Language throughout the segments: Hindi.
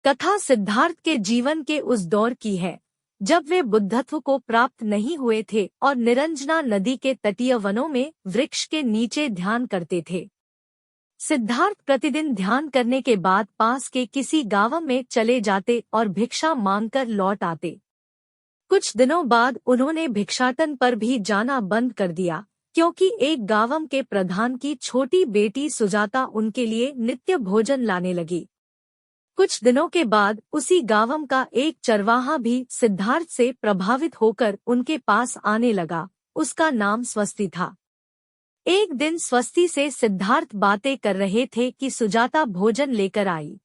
कथा सिद्धार्थ के जीवन के उस दौर की है जब वे बुद्धत्व को प्राप्त नहीं हुए थे और निरंजना नदी के तटीय वनों में वृक्ष के नीचे ध्यान करते थे। सिद्धार्थ प्रतिदिन ध्यान करने के बाद पास के किसी गांव में चले जाते और भिक्षा मांगकर लौट आते। कुछ दिनों बाद उन्होंने भिक्षाटन पर भी जाना बंद कर दिया, क्योंकि एक गांव के प्रधान की छोटी बेटी सुजाता उनके लिए नित्य भोजन लाने लगी। कुछ दिनों के बाद उसी गांव का एक चरवाहा भी सिद्धार्थ से प्रभावित होकर उनके पास आने लगा। उसका नाम स्वस्ति था। एक दिन स्वस्ति से सिद्धार्थ बातें कर रहे थे कि सुजाता भोजन लेकर आई।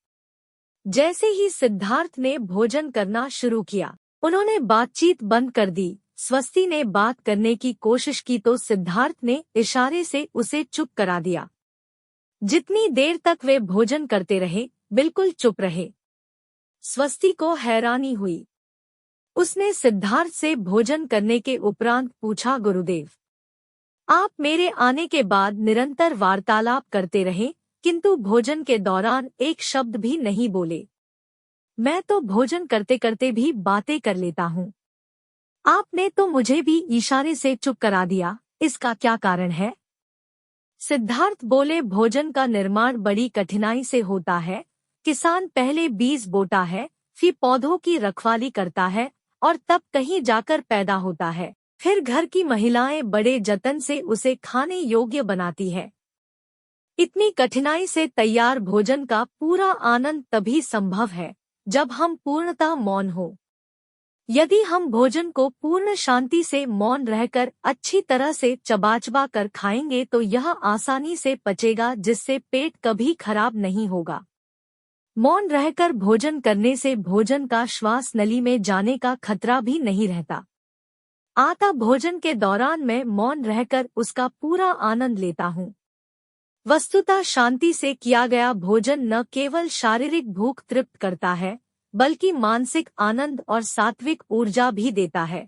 जैसे ही सिद्धार्थ ने भोजन करना शुरू किया, उन्होंने बातचीत बंद कर दी। स्वस्ति ने बात करने की कोशिश की तो सिद्धार्थ ने इशारे से उसे चुप करा दिया। जितनी देर तक वे भोजन करते रहे, बिल्कुल चुप रहे। स्वस्ति को हैरानी हुई। उसने सिद्धार्थ से भोजन करने के उपरांत पूछा, गुरुदेव, आप मेरे आने के बाद निरंतर वार्तालाप करते रहे, किंतु भोजन के दौरान एक शब्द भी नहीं बोले। मैं तो भोजन करते करते भी बातें कर लेता हूँ। आपने तो मुझे भी इशारे से चुप करा दिया, इसका क्या कारण है? सिद्धार्थ बोले, भोजन का निर्माण बड़ी कठिनाई से होता है। किसान पहले बीज बोता है, फिर पौधों की रखवाली करता है और तब कहीं जाकर पैदा होता है। फिर घर की महिलाएं बड़े जतन से उसे खाने योग्य बनाती है। इतनी कठिनाई से तैयार भोजन का पूरा आनंद तभी संभव है जब हम पूर्णतः मौन हो। यदि हम भोजन को पूर्ण शांति से मौन रहकर अच्छी तरह से चबा कर खाएंगे तो यह आसानी से पचेगा, जिससे पेट कभी खराब नहीं होगा। मौन रहकर भोजन करने से भोजन का श्वास नली में जाने का खतरा भी नहीं रहता। आता भोजन के दौरान मैं मौन रहकर उसका पूरा आनंद लेता हूँ। वस्तुतः शांति से किया गया भोजन न केवल शारीरिक भूख तृप्त करता है, बल्कि मानसिक आनंद और सात्विक ऊर्जा भी देता है।